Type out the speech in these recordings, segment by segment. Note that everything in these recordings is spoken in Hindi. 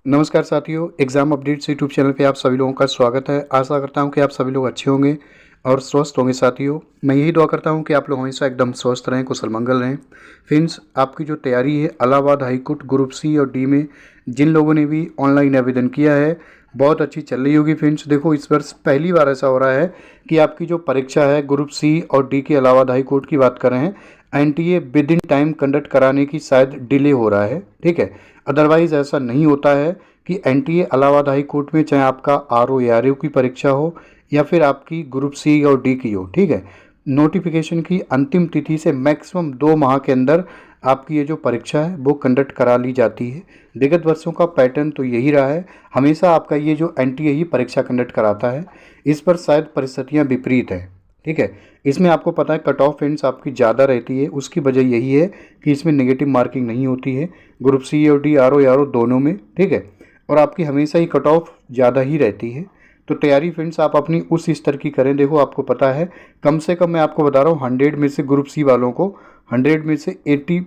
नमस्कार साथियों, एग्ज़ाम अपडेट्स यूट्यूब चैनल पे आप सभी लोगों का स्वागत है। आशा करता हूँ कि आप सभी लोग अच्छे होंगे और स्वस्थ होंगे। साथियों, मैं यही दुआ करता हूँ कि आप लोग हमेशा एकदम स्वस्थ रहें, कुशल मंगल रहें। फ्रेंड्स, आपकी जो तैयारी है Allahabad high court group C और डी में जिन लोगों ने भी ऑनलाइन आवेदन किया है, बहुत अच्छी चल रही होगी। फ्रेंड्स देखो, इस वर्ष पहली बार ऐसा हो रहा है कि आपकी जो परीक्षा है ग्रुप सी और डी की इलाहाबाद हाई कोर्ट की बात कर रहे हैं, NTA with in time conduct कराने की शायद डिले हो रहा है। ठीक है, अदरवाइज़ ऐसा नहीं होता है कि एनटीए इलाहाबाद हाई कोर्ट में चाहे आपका आरओ या आरयू की परीक्षा हो या फिर आपकी ग्रुप सी और डी की हो, ठीक है, नोटिफिकेशन की अंतिम तिथि से मैक्सिमम 2 माह के अंदर आपकी ये जो परीक्षा है वो कंडक्ट करा ली जाती है। विगत वर्षों का पैटर्न तो यही रहा है, हमेशा आपका ये जो एनटीए ही परीक्षा कंडक्ट कराता है। इस पर शायद परिस्थितियाँ विपरीत हैं। ठीक है, इसमें आपको पता है कट ऑफ फ्रेंड्स आपकी ज़्यादा रहती है। उसकी वजह यही है कि इसमें नेगेटिव मार्किंग नहीं होती है ग्रुप सी और डी, आरओ या आरओ दोनों में। ठीक है, और आपकी हमेशा ही कट ऑफ ज़्यादा ही रहती है। तो तैयारी फ्रेंड्स आप अपनी उस स्तर की करें। देखो, आपको पता है कम से कम मैं आपको बता रहा हूँ 100 में से ग्रुप सी वालों को 100 में से 80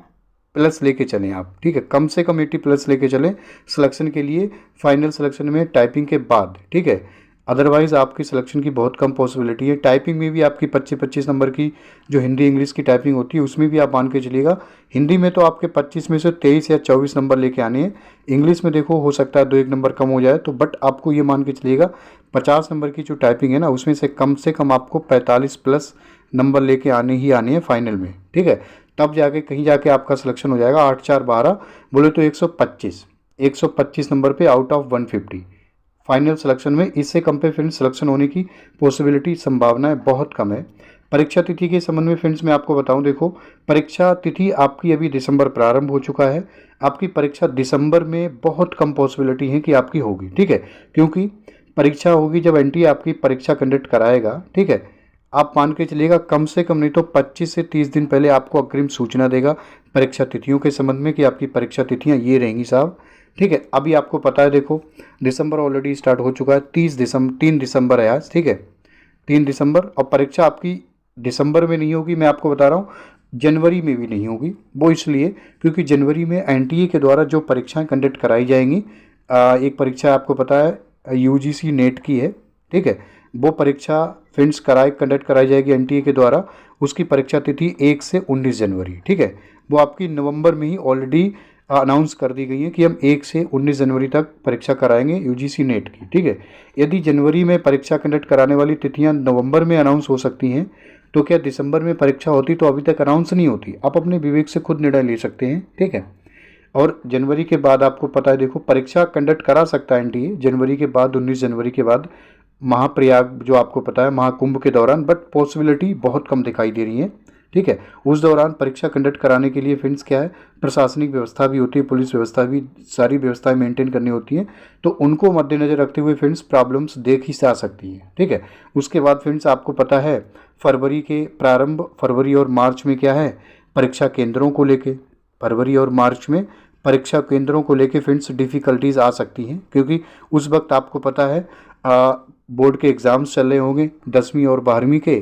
प्लस लेके चलें आप। ठीक है, कम से कम 80 प्लस लेके चलें सिलेक्शन के लिए, फाइनल सिलेक्शन में टाइपिंग के बाद। ठीक है, अदरवाइज़ आपकी सिलेक्शन की बहुत कम पॉसिबिलिटी है। टाइपिंग में भी आपकी 25-25 नंबर की जो हिंदी इंग्लिश की टाइपिंग होती है उसमें भी आप मान के चलिएगा, हिंदी में तो आपके 25 में से 23 या 24 नंबर लेके आने हैं। इंग्लिश में देखो हो सकता है 2-1 नंबर कम हो जाए, तो बट आपको ये मान के चलिएगा 50 नंबर की जो टाइपिंग है ना, उसमें से कम आपको 45 प्लस नंबर लेके आने ही आने हैं फाइनल में। ठीक है, तब जाके कहीं जाके आपका सिलेक्शन हो जाएगा। 8-4-12 बोले तो 125 नंबर पे आउट ऑफ 150 फाइनल सिलेक्शन में। इससे कम पे फ्रेंड्स सिलेक्शन होने की पॉसिबिलिटी, संभावनाएं बहुत कम है। परीक्षा तिथि के संबंध में फ्रेंड्स मैं आपको बताऊं, देखो परीक्षा तिथि आपकी अभी दिसंबर प्रारंभ हो चुका है। आपकी परीक्षा दिसंबर में बहुत कम पॉसिबिलिटी है कि आपकी होगी। ठीक है, क्योंकि परीक्षा होगी जब एनटीए आपकी परीक्षा कंडक्ट कराएगा। ठीक है, आप मान के चलिएगा कम से कम नहीं तो 25 से 30 दिन पहले आपको अग्रिम सूचना देगा परीक्षा तिथियों के संबंध में कि आपकी परीक्षा तिथियां ये रहेंगी साहब। ठीक है, अभी आपको पता है, देखो दिसंबर ऑलरेडी स्टार्ट हो चुका है। 3 दिसंबर है आज। ठीक है, 3 दिसंबर, और परीक्षा आपकी दिसंबर में नहीं होगी, मैं आपको बता रहा हूँ जनवरी में भी नहीं होगी। वो इसलिए क्योंकि जनवरी में एनटीए के द्वारा जो परीक्षाएं कंडक्ट कराई जाएंगी, एक परीक्षा आपको पता है यूजीसी नेट की है। ठीक है, वो परीक्षा फ्रेंड्स कंडक्ट कराई जाएगी एनटीए के द्वारा। उसकी परीक्षा तिथि 1 से 19 जनवरी। ठीक है, वो आपकी नवंबर में ही ऑलरेडी अनाउंस कर दी गई है कि हम 1 से 19 जनवरी तक परीक्षा कराएंगे यूजीसी नेट की। ठीक है, यदि जनवरी में परीक्षा कंडक्ट कराने वाली तिथियां नवंबर में अनाउंस हो सकती हैं, तो क्या दिसंबर में परीक्षा होती तो अभी तक अनाउंस नहीं होती। आप अपने विवेक से खुद निर्णय ले सकते हैं। ठीक है, और जनवरी के बाद आपको पता है, देखो परीक्षा कंडक्ट करा सकता है एनटीए जनवरी के बाद, 19 जनवरी के बाद महाप्रयाग जो आपको पता है महाकुंभ के दौरान, बट पॉसिबिलिटी बहुत कम दिखाई दे रही है। ठीक है, उस दौरान परीक्षा कंडक्ट कराने के लिए फ्रेंड्स क्या है, प्रशासनिक व्यवस्था भी होती है, पुलिस व्यवस्था भी, सारी व्यवस्थाएं मेंटेन करनी होती हैं। तो उनको मद्देनजर रखते हुए फ्रेंड्स प्रॉब्लम्स देख ही जा सकती हैं। ठीक है, उसके बाद फ्रेंड्स आपको पता है फरवरी के प्रारंभ, फरवरी और मार्च में क्या है, परीक्षा केंद्रों को लेके, फरवरी और मार्च में परीक्षा केंद्रों को लेके फ्रेंड्स डिफ़िकल्टीज़ आ सकती हैं, क्योंकि उस वक्त आपको पता है बोर्ड के एग्ज़ाम्स चल रहे होंगे 10वीं और 12वीं के।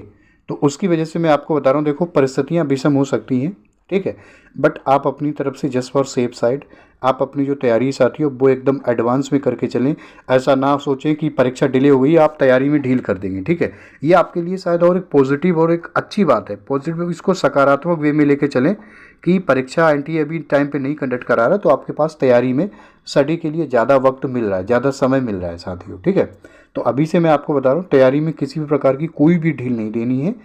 तो उसकी वजह से मैं आपको बता रहा हूँ, देखो परिस्थितियाँ विषम हो सकती हैं। ठीक है, बट आप अपनी तरफ से जस्ट फॉर सेफ साइड आप अपनी जो तैयारी साथी हो वो एकदम एडवांस में करके चलें। ऐसा ना सोचें कि परीक्षा डिले हो गई आप तैयारी में ढील कर देंगे। ठीक है, ये आपके लिए शायद और एक पॉजिटिव और एक अच्छी बात है। पॉजिटिव, इसको सकारात्मक वे में लेके चलें कि परीक्षा एनटीए अभी टाइम पे नहीं कंडक्ट करा रहा, तो आपके पास तैयारी में स्टडी के लिए ज़्यादा वक्त मिल रहा है, ज़्यादा समय मिल रहा है साथियों। ठीक है, तो अभी से मैं आपको बता रहा हूँ तैयारी में किसी भी प्रकार की कोई भी ढील नहीं देनी है,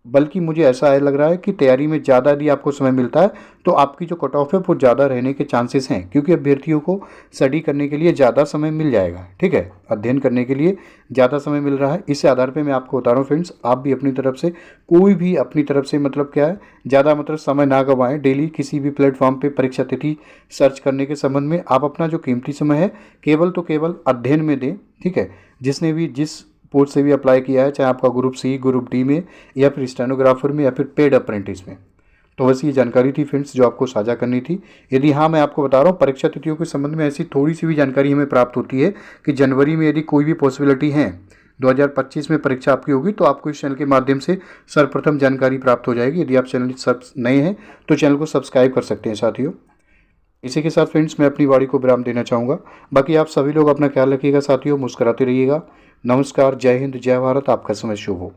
बल्कि मुझे ऐसा लग रहा है कि तैयारी में ज़्यादा यदि आपको समय मिलता है तो आपकी जो कट ऑफ है वो ज़्यादा रहने के चांसेस हैं, क्योंकि अभ्यर्थियों को स्टडी करने के लिए ज़्यादा समय मिल जाएगा। ठीक है, अध्ययन करने के लिए ज़्यादा समय मिल रहा है। इस आधार पे मैं आपको बता रहा हूँ फ्रेंड्स, आप भी अपनी तरफ से कोई भी अपनी तरफ से मतलब क्या है, ज़्यादा मतलब समय ना गंवाएं। डेली किसी भी प्लेटफॉर्म पर परीक्षा तिथि सर्च करने के संबंध में आप अपना जो कीमती समय है केवल तो केवल अध्ययन में दें। ठीक है, जिसने भी जिस पोस्ट से भी अप्लाई किया है, चाहे आपका ग्रुप सी, ग्रुप डी में, या फिर स्टेनोग्राफर में, या फिर पेड अप्रेंटिस में। तो बस ये जानकारी थी फ्रेंड्स जो आपको साझा करनी थी। यदि हाँ, मैं आपको बता रहा हूँ परीक्षा तिथियों के संबंध में ऐसी थोड़ी सी भी जानकारी हमें प्राप्त होती है कि जनवरी में यदि कोई भी पॉसिबिलिटी है 2025 में परीक्षा आपकी होगी, तो आपको इस चैनल के माध्यम से सर्वप्रथम जानकारी प्राप्त हो जाएगी। यदि आप चैनल नए हैं तो चैनल को सब्सक्राइब कर सकते हैं साथियों। इसी के साथ फ्रेंड्स मैं अपनी वाणी को विराम देना चाहूँगा। बाकी आप सभी लोग अपना ख्याल रखिएगा साथियों, मुस्कुराते रहिएगा। नमस्कार, जय हिंद, जय भारत, आपका समय शुभ हो।